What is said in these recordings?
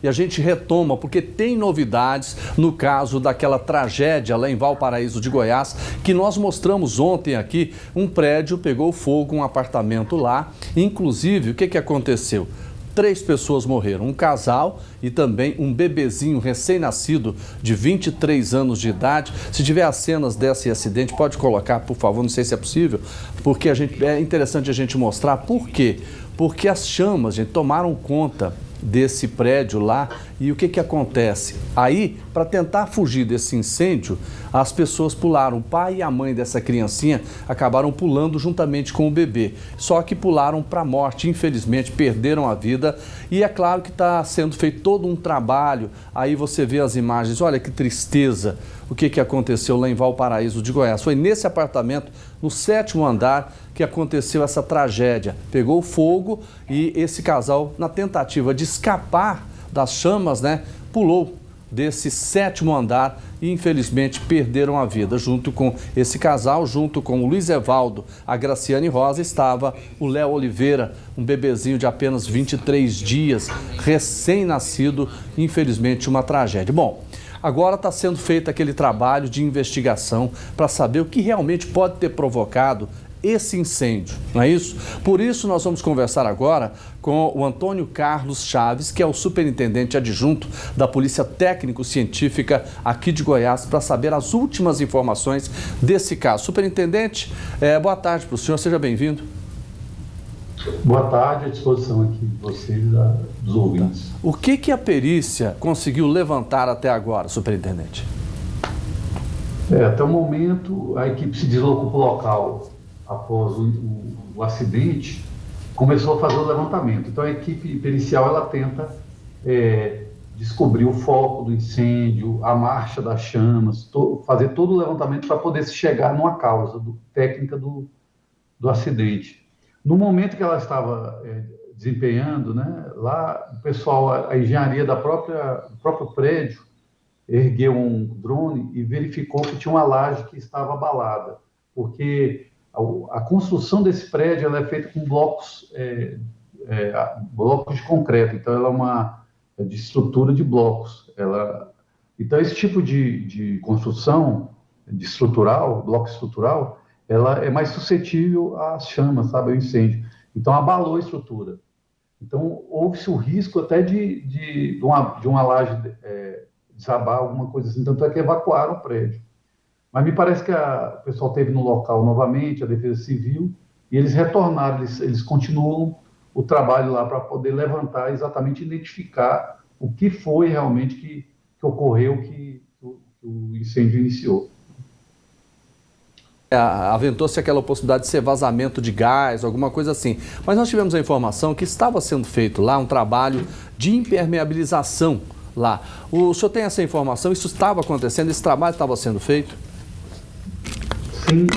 e a gente retoma porque tem novidades no caso daquela tragédia lá em Valparaíso de Goiás, que nós mostramos ontem aqui. Um prédio pegou fogo, um apartamento lá. Inclusive, o que aconteceu? 3 pessoas morreram, um casal e também um bebezinho recém-nascido de 23 anos de idade. Se tiver as cenas desse acidente, pode colocar, por favor, não sei se é possível, porque é interessante a gente mostrar por quê. Porque as chamas, gente, tomaram conta desse prédio lá e o que acontece? Aí, para tentar fugir desse incêndio, as pessoas pularam. O pai e a mãe dessa criancinha acabaram pulando juntamente com o bebê. Só que pularam para a morte, infelizmente, perderam a vida. E é claro que está sendo feito todo um trabalho. Aí você vê as imagens, olha que tristeza o que aconteceu lá em Valparaíso de Goiás. Foi nesse apartamento, no 7º andar, que aconteceu essa tragédia. Pegou fogo e esse casal, na tentativa de escapar das chamas, né, pulou desse 7º andar e infelizmente perderam a vida. Junto com esse casal, junto com o Luiz Evaldo, a Graciane Rosa, estava o Léo Oliveira, um bebezinho de apenas 23 dias, recém-nascido, infelizmente uma tragédia. Bom, agora está sendo feito aquele trabalho de investigação para saber o que realmente pode ter provocado esse incêndio, não é isso? Por isso nós vamos conversar agora com o Antônio Carlos Chaves, que é o superintendente adjunto da Polícia Técnico-Científica aqui de Goiás, para saber as últimas informações desse caso. Superintendente, boa tarde para o senhor, seja bem-vindo. Boa tarde, à disposição aqui de vocês e dos ouvintes. O que a perícia conseguiu levantar até agora, superintendente? Até o momento, a equipe se deslocou para o local após o acidente, começou a fazer o levantamento. Então, a equipe pericial ela tenta descobrir o foco do incêndio, a marcha das chamas, fazer todo o levantamento para poder se chegar numa causa técnica do acidente. No momento que ela estava desempenhando, né, lá o pessoal, a engenharia do próprio prédio, ergueu um drone e verificou que tinha uma laje que estava abalada, porque a construção desse prédio ela é feita com blocos de concreto, então ela é uma de estrutura de blocos. Então esse tipo de construção bloco estrutural, ela é mais suscetível às chamas, sabe, ao incêndio. Então abalou a estrutura. Então houve-se o risco até de uma laje desabar, alguma coisa assim, tanto é que evacuaram o prédio. Mas me parece que o pessoal esteve no local novamente, a Defesa Civil, e eles retornaram, eles continuam o trabalho lá para poder levantar, exatamente identificar o que foi realmente que ocorreu, que o incêndio iniciou. Aventou-se aquela possibilidade de ser vazamento de gás, alguma coisa assim. Mas nós tivemos a informação que estava sendo feito lá um trabalho de impermeabilização lá. O senhor tem essa informação? Isso estava acontecendo? Esse trabalho estava sendo feito? Sim,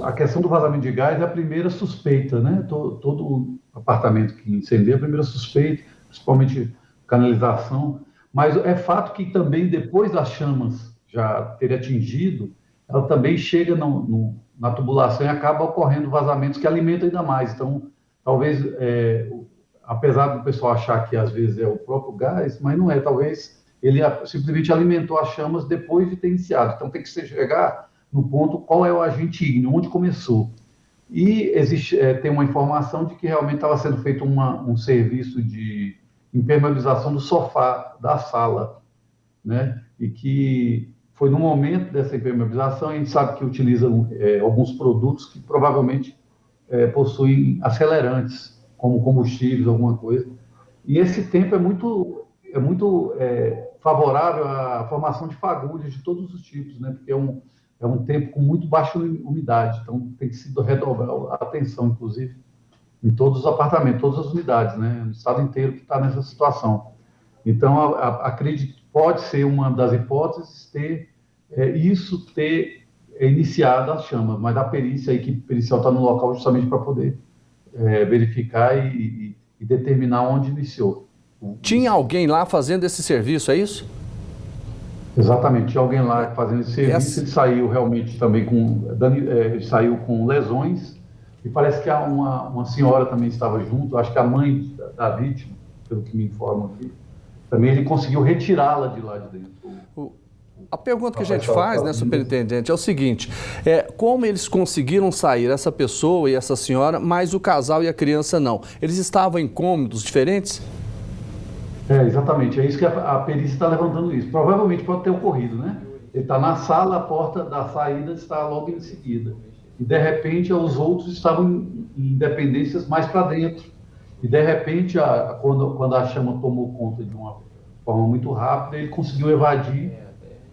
a questão do vazamento de gás é a primeira suspeita, né? Todo apartamento que incendeia é a primeira suspeita, principalmente canalização. Mas é fato que também depois das chamas já terem atingido, ela também chega na tubulação e acaba ocorrendo vazamentos que alimentam ainda mais. Então, talvez, apesar do pessoal achar que às vezes é o próprio gás, mas não é. Talvez ele simplesmente alimentou as chamas depois de ter iniciado. Então, tem que chegar no ponto qual é o agente ígneo, onde começou. E tem uma informação de que realmente estava sendo feito um serviço de impermeabilização do sofá da sala, né? E que foi no momento dessa impermeabilização, a gente sabe que utilizam alguns produtos que provavelmente possuem acelerantes, como combustíveis, alguma coisa. E esse tempo é muito favorável à formação de fagulhas de todos os tipos, né? Porque é um tempo com muito baixa umidade, então tem que se redobrar a atenção, inclusive, em todos os apartamentos, todas as unidades, né? No estado inteiro que está nessa situação. Então, acredito que pode ser uma das hipóteses ter iniciado as chamas, mas a perícia, a equipe pericial está no local justamente para poder verificar e determinar onde iniciou. Tinha alguém lá fazendo esse serviço, é isso? Exatamente, tinha alguém lá fazendo esse serviço. Ele saiu realmente também saiu com lesões, e parece que uma senhora também estava junto, acho que a mãe da vítima, pelo que me informam aqui, também ele conseguiu retirá-la de lá de dentro. A pergunta que a gente faz, né, superintendente, é o seguinte, como eles conseguiram sair, essa pessoa e essa senhora, mas o casal e a criança não? Eles estavam em cômodos diferentes? Exatamente, é isso que a perícia está levantando isso. Provavelmente pode ter ocorrido, né? Ele está na sala, a porta da saída está logo em seguida. E, de repente, os outros estavam em dependências mais para dentro. E, de repente, quando a chama tomou conta de uma forma muito rápida, ele conseguiu evadir,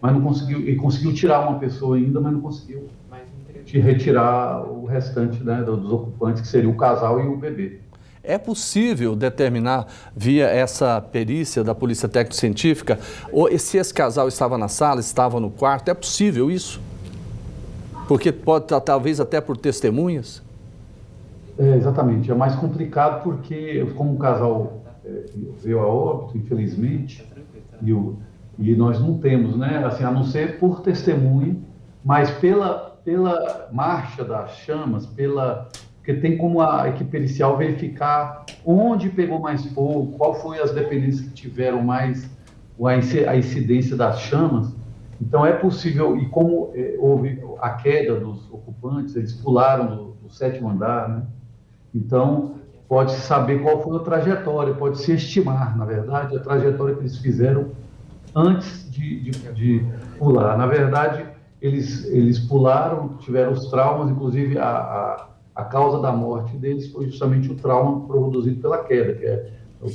mas não conseguiu. Ele conseguiu tirar uma pessoa ainda, mas não conseguiu retirar o restante, né, dos ocupantes, que seria o casal e o bebê. É possível determinar, via essa perícia da Polícia Técnico-Científica, se esse casal estava na sala, estava no quarto? É possível isso? Porque pode, talvez até por testemunhas? Exatamente. É mais complicado porque, como o casal veio a óbito, infelizmente, e nós não temos, né, assim, a não ser por testemunha, mas pela marcha das chamas, porque tem como a equipe pericial verificar onde pegou mais fogo, qual foi as dependências que tiveram mais a incidência das chamas. Então é possível, e como houve a queda dos ocupantes, eles pularam do 7º andar, né? Então pode-se saber qual foi a trajetória, pode-se estimar, na verdade, a trajetória que eles fizeram antes de pular. Na verdade, eles pularam, tiveram os traumas, inclusive a causa da morte deles foi justamente o trauma produzido pela queda, que é os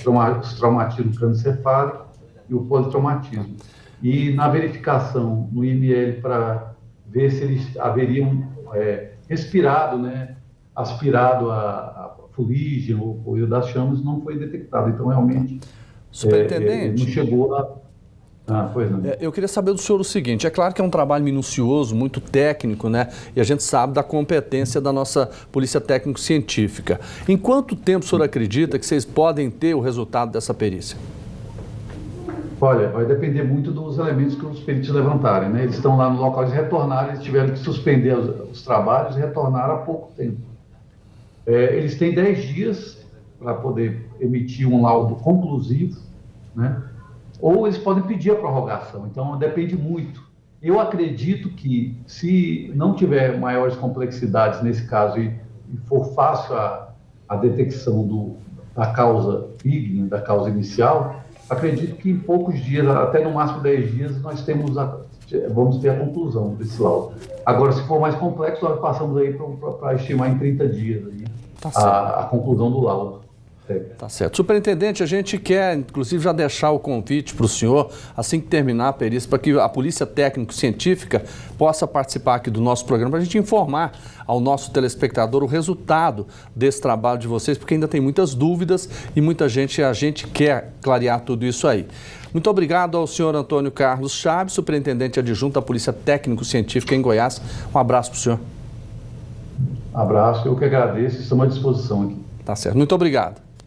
traumatismo crânioencefálico e o politraumatismo. E na verificação no IML para ver se eles haveriam respirado, né, aspirado a fuligem ou coisa das chamas, não foi detectado. Então, realmente, superintendente, não chegou a... Pois não. Eu queria saber do senhor o seguinte, é claro que é um trabalho minucioso, muito técnico, né? E a gente sabe da competência da nossa Polícia Técnico-Científica. Em quanto tempo o senhor acredita que vocês podem ter o resultado dessa perícia? Olha, vai depender muito dos elementos que os peritos levantarem, né? Eles estão lá no local, eles retornaram, eles tiveram que suspender os trabalhos e retornaram há pouco tempo. Eles têm 10 dias para poder emitir um laudo conclusivo, né? Ou eles podem pedir a prorrogação, então depende muito. Eu acredito que, se não tiver maiores complexidades nesse caso e for fácil a detecção da causa ígnea, da causa inicial, acredito que em poucos dias, até no máximo 10 dias, nós vamos ter a conclusão desse laudo. Agora, se for mais complexo, nós passamos aí para estimar em 30 dias aí, a conclusão do laudo. Tá certo. Superintendente, a gente quer, inclusive, já deixar o convite para o senhor, assim que terminar a perícia, para que a Polícia Técnico-Científica possa participar aqui do nosso programa, para a gente informar ao nosso telespectador o resultado desse trabalho de vocês, porque ainda tem muitas dúvidas e a gente quer clarear tudo isso aí. Muito obrigado ao senhor Antônio Carlos Chaves, superintendente adjunto da Polícia Técnico-Científica em Goiás. Um abraço para o senhor. Abraço, eu que agradeço, estamos à disposição aqui. Tá certo. Muito obrigado.